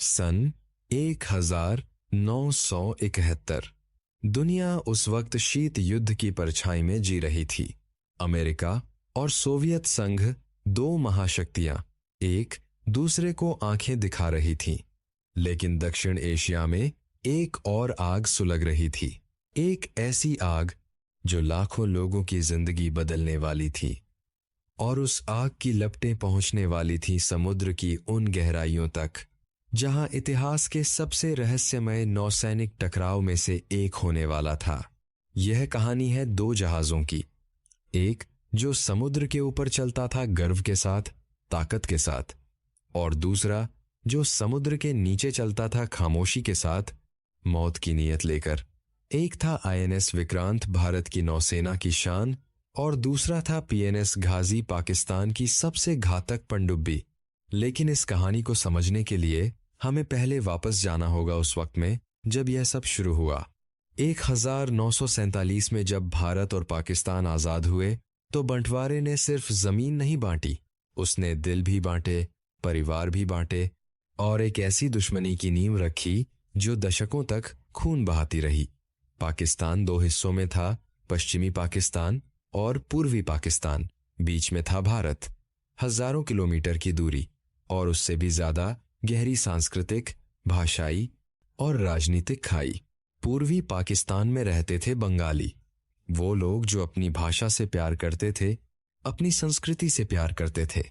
सन 1971। दुनिया उस वक्त शीत युद्ध की परछाई में जी रही थी। अमेरिका और सोवियत संघ, दो महाशक्तियां, एक दूसरे को आंखें दिखा रही थीं। लेकिन दक्षिण एशिया में एक और आग सुलग रही थी। एक ऐसी आग जो लाखों लोगों की जिंदगी बदलने वाली थी। और उस आग की लपटें पहुंचने वाली थी समुद्र की उन गहराइयों तक जहां इतिहास के सबसे रहस्यमय नौसैनिक टकराव में से एक होने वाला था। यह कहानी है दो जहाजों की। एक जो समुद्र के ऊपर चलता था गर्व के साथ, ताकत के साथ, और दूसरा जो समुद्र के नीचे चलता था खामोशी के साथ, मौत की नीयत लेकर। एक था आईएनएस विक्रांत, भारत की नौसेना की शान, और दूसरा था पीएनएस घाजी, पाकिस्तान की सबसे घातक पनडुब्बी। लेकिन इस कहानी को समझने के लिए हमें पहले वापस जाना होगा उस वक्त में जब यह सब शुरू हुआ। 1947 में जब भारत और पाकिस्तान आजाद हुए तो बंटवारे ने सिर्फ जमीन नहीं बांटी, उसने दिल भी बांटे, परिवार भी बांटे, और एक ऐसी दुश्मनी की नींव रखी जो दशकों तक खून बहाती रही। पाकिस्तान दो हिस्सों में था, पश्चिमी पाकिस्तान और पूर्वी पाकिस्तान। बीच में था भारत, हजारों किलोमीटर की दूरी और उससे भी ज्यादा गहरी सांस्कृतिक, भाषाई और राजनीतिक खाई। पूर्वी पाकिस्तान में रहते थे बंगाली, वो लोग जो अपनी भाषा से प्यार करते थे, अपनी संस्कृति से प्यार करते थे।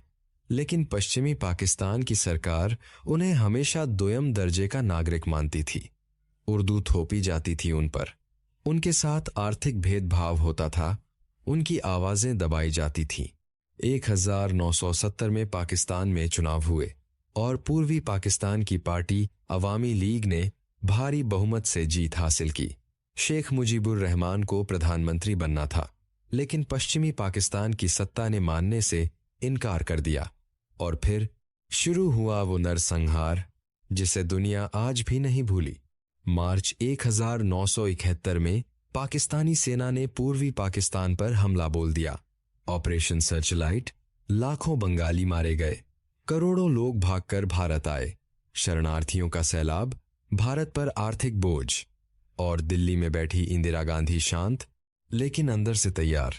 लेकिन पश्चिमी पाकिस्तान की सरकार उन्हें हमेशा दोयम दर्जे का नागरिक मानती थी। उर्दू थोपी जाती थी उन पर, उनके साथ आर्थिक भेदभाव होता था, उनकी आवाजें दबाई जाती थीं। 1970 में पाकिस्तान में चुनाव हुए और पूर्वी पाकिस्तान की पार्टी अवामी लीग ने भारी बहुमत से जीत हासिल की। शेख मुजीबुर रहमान को प्रधानमंत्री बनना था, लेकिन पश्चिमी पाकिस्तान की सत्ता ने मानने से इनकार कर दिया। और फिर शुरू हुआ वो नरसंहार जिसे दुनिया आज भी नहीं भूली। मार्च 1971 में पाकिस्तानी सेना ने पूर्वी पाकिस्तान पर हमला बोल दिया। Operation Searchlight. लाखों बंगाली मारे गए, करोड़ों लोग भागकर भारत आए, शरणार्थियों का सैलाब, भारत पर आर्थिक बोझ, और दिल्ली में बैठी इंदिरा गांधी शांत लेकिन अंदर से तैयार।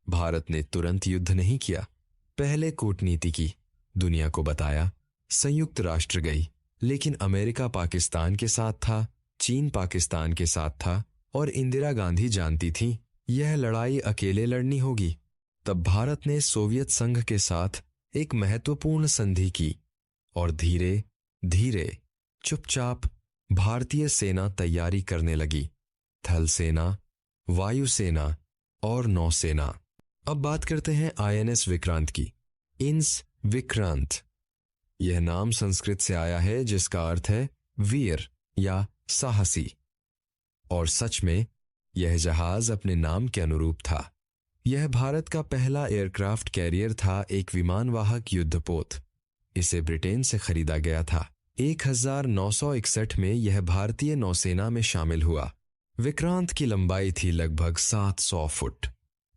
भारत ने तुरंत युद्ध नहीं किया, पहले कूटनीति की, दुनिया को बताया। संयुक्त राष्ट्र गई, लेकिन अमेरिका पाकिस्तान के साथ था, चीन पाकिस्तान के साथ था, और इंदिरा गांधी जानती थी यह लड़ाई अकेले लड़नी होगी। तब भारत ने सोवियत संघ के साथ एक महत्वपूर्ण संधि की और धीरे धीरे चुपचाप भारतीय सेना तैयारी करने लगी। थल सेना, वायुसेना और नौसेना। अब बात करते हैं आईएनएस विक्रांत की। इंस विक्रांत, यह नाम संस्कृत से आया है जिसका अर्थ है वीर या साहसी। और सच में यह जहाज अपने नाम के अनुरूप था। यह भारत का पहला एयरक्राफ्ट कैरियर था, एक विमानवाहक युद्धपोत। इसे ब्रिटेन से खरीदा गया था। 1961 में यह भारतीय नौसेना में शामिल हुआ। विक्रांत की लंबाई थी लगभग 700 फुट।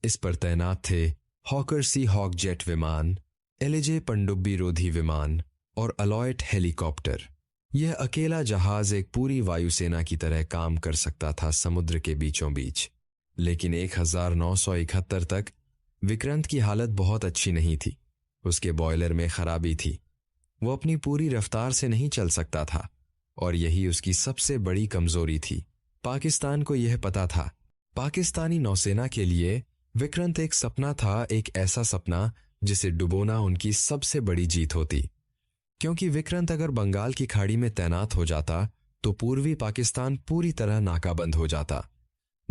इस पर तैनात थे हॉकर सी हॉक जेट विमान, एलिजे पनडुब्बी रोधी विमान और अलॉयट हेलीकॉप्टर। यह अकेला जहाज एक पूरी वायुसेना की तरह काम कर सकता था समुद्र के बीचों बीच। लेकिन 1971 तक विक्रांत की हालत बहुत अच्छी नहीं थी। उसके बॉयलर में खराबी थी, वो अपनी पूरी रफ्तार से नहीं चल सकता था, और यही उसकी सबसे बड़ी कमजोरी थी। पाकिस्तान को यह पता था। पाकिस्तानी नौसेना के लिए विक्रांत एक सपना था, एक ऐसा सपना जिसे डुबोना उनकी सबसे बड़ी जीत होती। क्योंकि विक्रांत अगर बंगाल की खाड़ी में तैनात हो जाता तो पूर्वी पाकिस्तान पूरी तरह नाकाबंद हो जाता।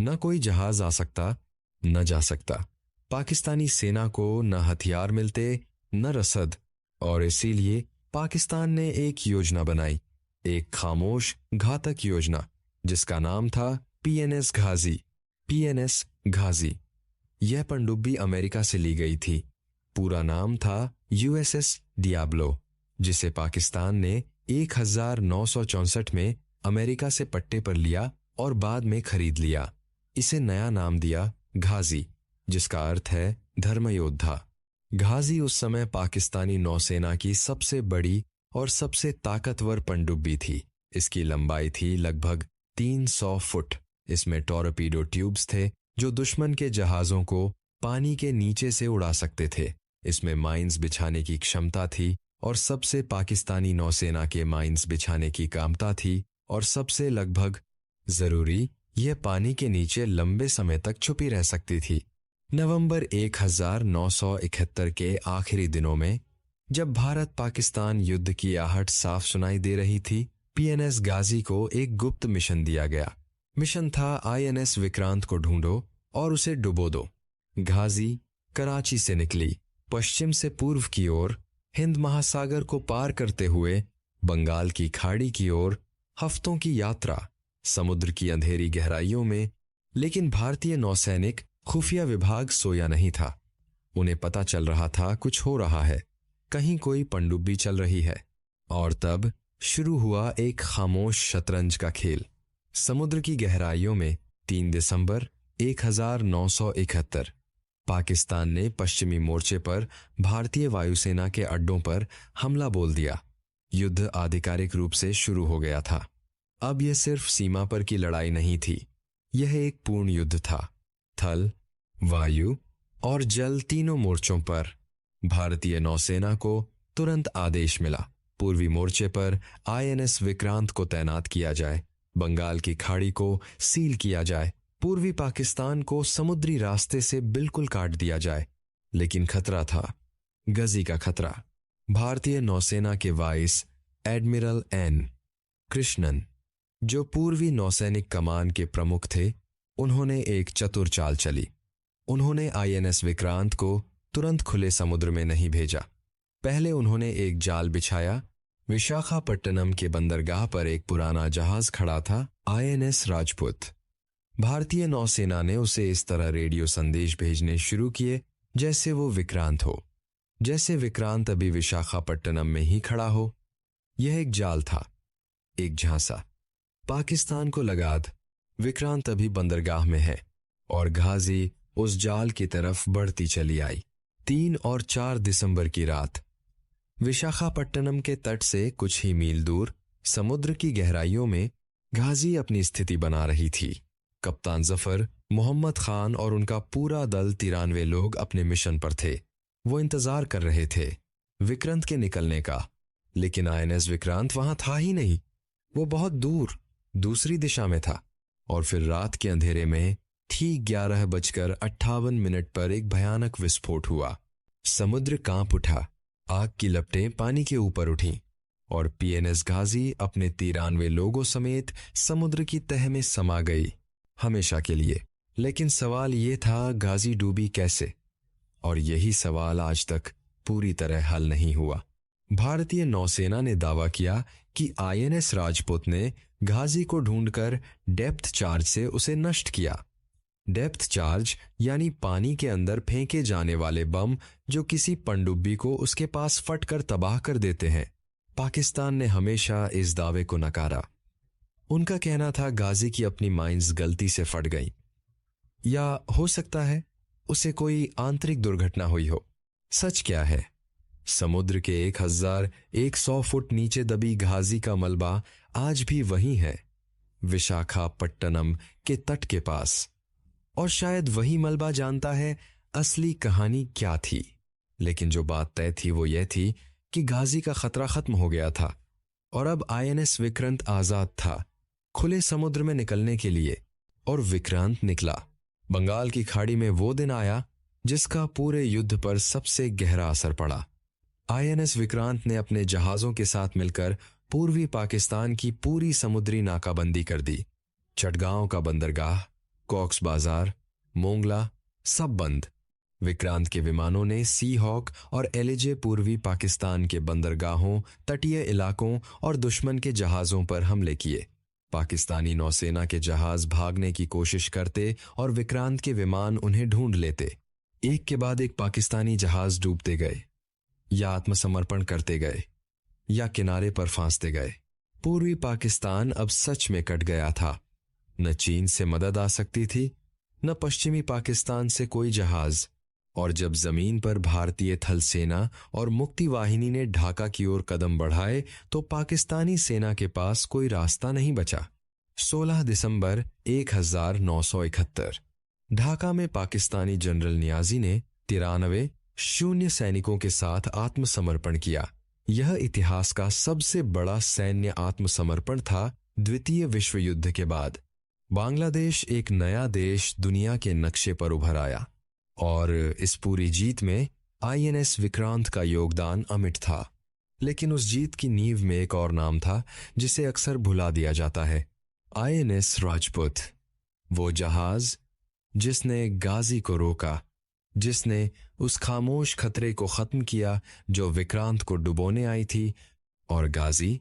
न कोई जहाज आ सकता, न जा सकता। पाकिस्तानी सेना को न हथियार मिलते, न रसद, और इसीलिए पाकिस्तान ने एक योजना बनाई, एक खामोश घातक योजना जिसका नाम था पीएनएस घाजी। पीएनएस घाजी यह पनडुब्बी अमेरिका से ली गई थी। पूरा नाम था यूएसएस डियाब्लो, जिसे पाकिस्तान ने 1964 में अमेरिका से पट्टे पर लिया और बाद में खरीद लिया। इसे नया नाम दिया घाजी, जिसका अर्थ है धर्मयोद्धा। घाजी उस समय पाकिस्तानी नौसेना की सबसे बड़ी और सबसे ताकतवर पनडुब्बी थी। इसकी लंबाई थी लगभग 300 फुट। इसमें टॉरपीडो ट्यूब्स थे जो दुश्मन के जहाज़ों को पानी के नीचे से उड़ा सकते थे। इसमें माइंस बिछाने की क्षमता थी और सबसे पाकिस्तानी नौसेना के माइंस बिछाने की कामता थी, और सबसे लगभग जरूरी, यह पानी के नीचे लंबे समय तक छुपी रह सकती थी। नवंबर 1971 के आखिरी दिनों में, जब भारत पाकिस्तान युद्ध की आहट साफ सुनाई दे रही थी, पीएनएस गाजी को एक गुप्त मिशन दिया गया। मिशन था आईएनएस विक्रांत को ढूंढो और उसे डुबो दो। गाजी कराची से निकली, पश्चिम से पूर्व की ओर, हिंद महासागर को पार करते हुए बंगाल की खाड़ी की ओर। हफ्तों की यात्रा, समुद्र की अंधेरी गहराइयों में। लेकिन भारतीय नौसैनिक खुफिया विभाग सोया नहीं था। उन्हें पता चल रहा था कुछ हो रहा है, कहीं कोई पनडुब्बी चल रही है। और तब शुरू हुआ एक खामोश शतरंज का खेल। समुद्र की गहराइयों में 3 दिसंबर 1971 पाकिस्तान ने पश्चिमी मोर्चे पर भारतीय वायुसेना के अड्डों पर हमला बोल दिया। युद्ध आधिकारिक रूप से शुरू हो गया था। अब यह सिर्फ सीमा पर की लड़ाई नहीं थी, यह एक पूर्ण युद्ध था। थल, वायु और जल तीनों मोर्चों पर भारतीय नौसेना को तुरंत आदेश मिला। पूर्वी मोर्चे पर आईएनएस विक्रांत को तैनात किया जाए, बंगाल की खाड़ी को सील किया जाए, पूर्वी पाकिस्तान को समुद्री रास्ते से बिल्कुल काट दिया जाए। लेकिन खतरा था, गजी का खतरा। भारतीय नौसेना के वाइस एडमिरल एन कृष्णन, जो पूर्वी नौसैनिक कमान के प्रमुख थे, उन्होंने एक चतुर चाल चली। उन्होंने आईएनएस विक्रांत को तुरंत खुले समुद्र में नहीं भेजा। पहले उन्होंने एक जाल बिछाया। विशाखापट्टनम के बंदरगाह पर एक पुराना जहाज खड़ा था, आईएनएस राजपूत। भारतीय नौसेना ने उसे इस तरह रेडियो संदेश भेजने शुरू किए जैसे वो विक्रांत हो, जैसे विक्रांत अभी विशाखापट्टनम में ही खड़ा हो। यह एक जाल था, एक झांसा। पाकिस्तान को लगाद, विक्रांत अभी बंदरगाह में है, और गाजी उस जाल की तरफ बढ़ती चली आई। 3 और 4 दिसंबर की रात, विशाखापट्टनम के तट से कुछ ही मील दूर समुद्र की गहराइयों में गाजी अपनी स्थिति बना रही थी। कप्तान जफर, मोहम्मद खान और उनका पूरा दल 93 लोग अपने मिशन पर थे। वो इंतजार कर रहे थे विक्रांत के निकलने का, लेकिन आईएनएस विक्रांत वहां था ही नहीं। वो बहुत दूर दूसरी दिशा में था। और फिर रात के अंधेरे में ठीक 11:58 पर एक भयानक विस्फोट हुआ। समुद्र कांप उठा, आग की लपटें पानी के ऊपर उठीं, और पीएनएस गाजी अपने 93 लोगों समेत समुद्र की तह में समा गई, हमेशा के लिए। लेकिन सवाल ये था, गाजी डूबी कैसे? और यही सवाल आज तक पूरी तरह हल नहीं हुआ। भारतीय नौसेना ने दावा किया कि आईएनएस राजपूत ने गाजी को ढूंढकर डेप्थ चार्ज से उसे नष्ट किया। डेप्थ चार्ज यानी पानी के अंदर फेंके जाने वाले बम जो किसी पनडुब्बी को उसके पास फटकर तबाह कर देते हैं। पाकिस्तान ने हमेशा इस दावे को नकारा। उनका कहना था गाजी की अपनी माइंस गलती से फट गई, या हो सकता है उसे कोई आंतरिक दुर्घटना हुई हो। सच क्या है? समुद्र के 1100 फुट नीचे दबी गाजी का मलबा आज भी वही है, विशाखापट्टनम के तट के पास। और शायद वही मलबा जानता है असली कहानी क्या थी। लेकिन जो बात तय थी वो यह थी कि गाजी का खतरा खत्म हो गया था, और अब आईएनएस विक्रांत आजाद था खुले समुद्र में निकलने के लिए। और विक्रांत निकला। बंगाल की खाड़ी में वो दिन आया जिसका पूरे युद्ध पर सबसे गहरा असर पड़ा। आईएनएस विक्रांत ने अपने जहाजों के साथ मिलकर पूर्वी पाकिस्तान की पूरी समुद्री नाकाबंदी कर दी। चटगांव का बंदरगाह, कॉक्स बाजार, मोंगला, सब बंद। विक्रांत के विमानों ने सी हॉक और एलिजे पूर्वी पाकिस्तान के बंदरगाहों, तटीय इलाकों और दुश्मन के जहाजों पर हमले किए। पाकिस्तानी नौसेना के जहाज भागने की कोशिश करते और विक्रांत के विमान उन्हें ढूंढ लेते। एक के बाद एक पाकिस्तानी जहाज डूबते गए, या आत्मसमर्पण करते गए, या किनारे पर फांसते गए। पूर्वी पाकिस्तान अब सच में कट गया था। न चीन से मदद आ सकती थी, न पश्चिमी पाकिस्तान से कोई जहाज, और जब जमीन पर भारतीय थल सेना और मुक्ति वाहिनी ने ढाका की ओर कदम बढ़ाए तो पाकिस्तानी सेना के पास कोई रास्ता नहीं बचा। 16 दिसंबर 1971 ढाका में पाकिस्तानी जनरल नियाजी ने 93 शून्य सैनिकों के साथ आत्मसमर्पण किया। यह इतिहास का सबसे बड़ा सैन्य आत्मसमर्पण था। द्वितीय विश्व युद्ध के बाद बांग्लादेश एक नया देश दुनिया के नक्शे पर उभर आया और इस पूरी जीत में आईएनएस विक्रांत का योगदान अमिट था। लेकिन उस जीत की नींव में एक और नाम था जिसे अक्सर भुला दिया जाता है, आईएनएस राजपूत। वो जहाज जिसने गाजी को रोका, जिसने उस खामोश खतरे को खत्म किया जो विक्रांत को डुबोने आई थी। और गाजी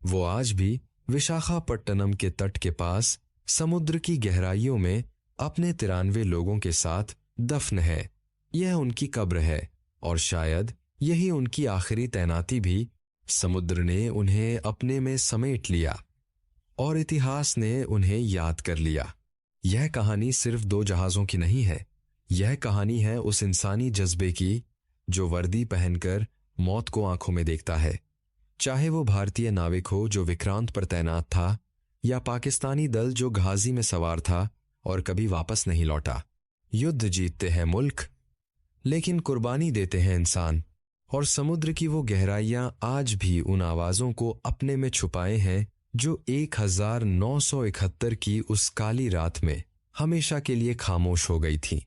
वो आज भी विशाखापट्टनम के तट के पास समुद्र की गहराइयों में अपने 93 लोगों के साथ दफन है। यह उनकी कब्र है और शायद यही उनकी आखिरी तैनाती भी। समुद्र ने उन्हें अपने में समेट लिया और इतिहास ने उन्हें याद कर लिया। यह कहानी सिर्फ 2 जहाज़ों की नहीं है, यह कहानी है उस इंसानी जज्बे की जो वर्दी पहनकर मौत को आंखों में देखता है। चाहे वो भारतीय नाविक हो जो विक्रांत पर तैनात था या पाकिस्तानी दल जो गाजी में सवार था और कभी वापस नहीं लौटा। युद्ध जीतते हैं मुल्क, लेकिन कुर्बानी देते हैं इंसान। और समुद्र की वो गहराइयां आज भी उन आवाजों को अपने में छुपाए हैं जो 1971 की उस काली रात में हमेशा के लिए खामोश हो गई थी।